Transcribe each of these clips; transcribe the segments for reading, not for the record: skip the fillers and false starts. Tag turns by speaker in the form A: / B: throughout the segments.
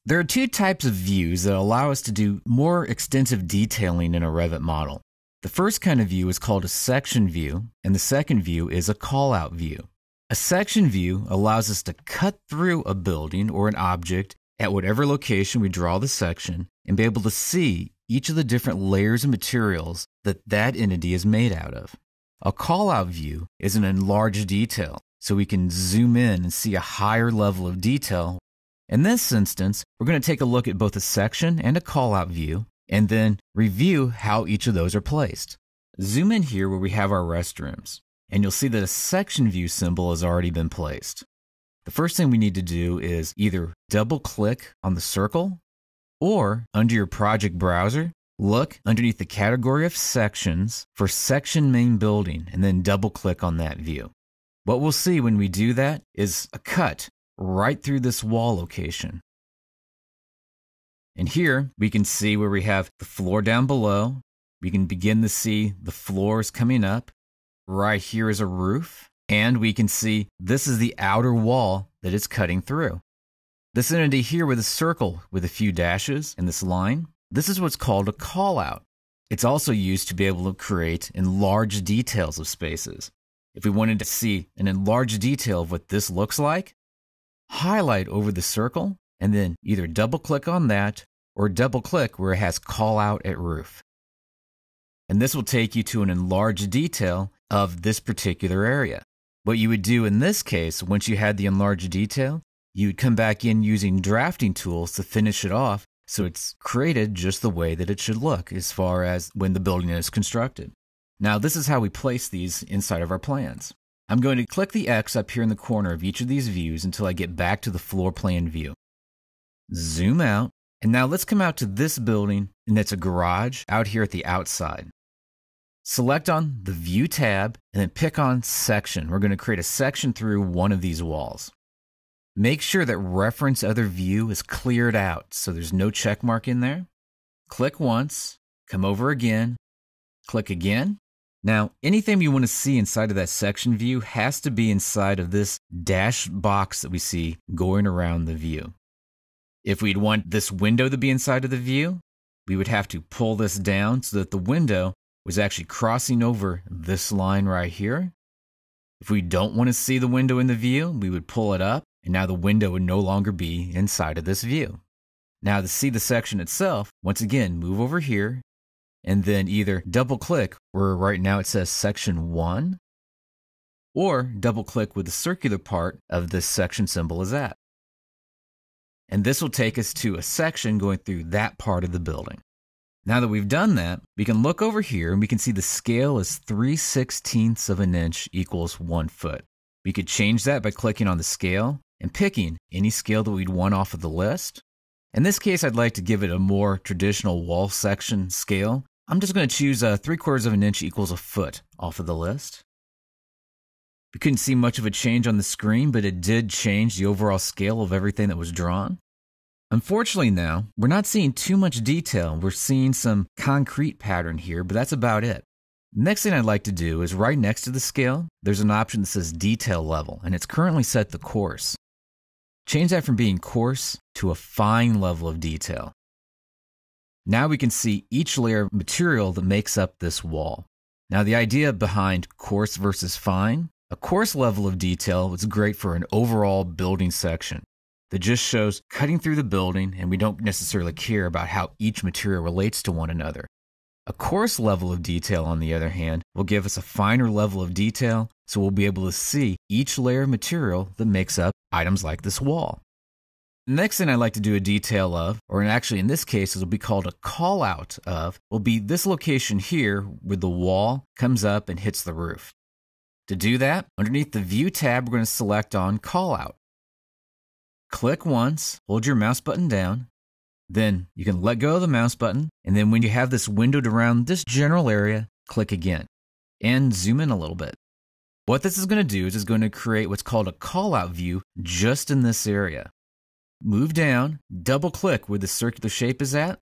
A: There are two types of views that allow us to do more extensive detailing in a Revit model. The first kind of view is called a section view, and the second view is a call-out view. A section view allows us to cut through a building or an object at whatever location we draw the section and be able to see each of the different layers of materials that that entity is made out of. A call-out view is an enlarged detail, so we can zoom in and see a higher level of detail. In this instance, we're going to take a look at both a section and a call-out view, and then review how each of those are placed. Zoom in here where we have our restrooms, and you'll see that a section view symbol has already been placed. The first thing we need to do is either double-click on the circle, or under your project browser, look underneath the category of sections for section main building, and then double-click on that view. What we'll see when we do that is a cut right through this wall location. And here we can see where we have the floor down below. We can begin to see the floors coming up. Right here is a roof. And we can see this is the outer wall that it's cutting through. This entity here with a circle with a few dashes in this line, this is what's called a call-out. It's also used to be able to create enlarged details of spaces. If we wanted to see an enlarged detail of what this looks like, highlight over the circle and then either double-click on that or double-click where it has call-out at roof. And this will take you to an enlarged detail of this particular area. What you would do in this case, once you had the enlarged detail, you would come back in using drafting tools to finish it off so it's created just the way that it should look as far as when the building is constructed. Now, this is how we place these inside of our plans. I'm going to click the X up here in the corner of each of these views until I get back to the floor plan view. Zoom out, and now let's come out to this building, and it's a garage out here at the outside. Select on the View tab, and then pick on Section. We're going to create a section through one of these walls. Make sure that Reference Other View is cleared out, so there's no check mark in there. Click once, come over again, click again. Now, anything you want to see inside of that section view has to be inside of this dash box that we see going around the view. If we'd want this window to be inside of the view, we would have to pull this down so that the window was actually crossing over this line right here. If we don't want to see the window in the view, we would pull it up, and now the window would no longer be inside of this view. Now, to see the section itself, once again, move over here, and then either double-click where right now it says Section 1, or double-click where the circular part of this section symbol is at. And this will take us to a section going through that part of the building. Now that we've done that, we can look over here and we can see the scale is 3/16 of an inch equals 1 foot. We could change that by clicking on the scale and picking any scale that we'd want off of the list. In this case, I'd like to give it a more traditional wall section scale. I'm just going to choose 3/4 of an inch equals a foot off of the list. We couldn't see much of a change on the screen, but it did change the overall scale of everything that was drawn. Unfortunately now, we're not seeing too much detail. We're seeing some concrete pattern here, but that's about it. Next thing I'd like to do is right next to the scale, there's an option that says detail level, and it's currently set to coarse. Change that from being coarse to a fine level of detail. Now we can see each layer of material that makes up this wall. Now the idea behind coarse versus fine, a coarse level of detail is great for an overall building section that just shows cutting through the building, and we don't necessarily care about how each material relates to one another. A coarse level of detail, on the other hand, will give us a finer level of detail, so we'll be able to see each layer of material that makes up items like this wall. The next thing I'd like to do a detail of, or actually in this case, it'll be called a call out of, will be this location here where the wall comes up and hits the roof. To do that, underneath the View tab, we're going to select on Call Out. Click once, hold your mouse button down, then you can let go of the mouse button, and then when you have this windowed around this general area, click again, and zoom in a little bit. What this is going to do is it's going to create what's called a call-out view just in this area. Move down, double-click where the circular shape is at,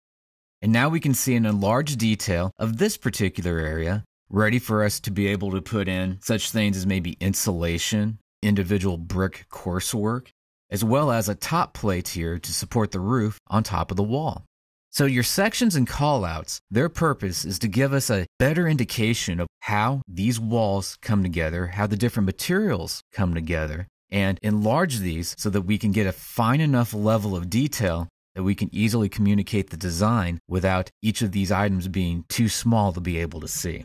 A: and now we can see an enlarged detail of this particular area, ready for us to be able to put in such things as maybe insulation, individual brick coursework, as well as a top plate here to support the roof on top of the wall. So your sections and callouts, their purpose is to give us a better indication of how these walls come together, how the different materials come together, and enlarge these so that we can get a fine enough level of detail that we can easily communicate the design without each of these items being too small to be able to see.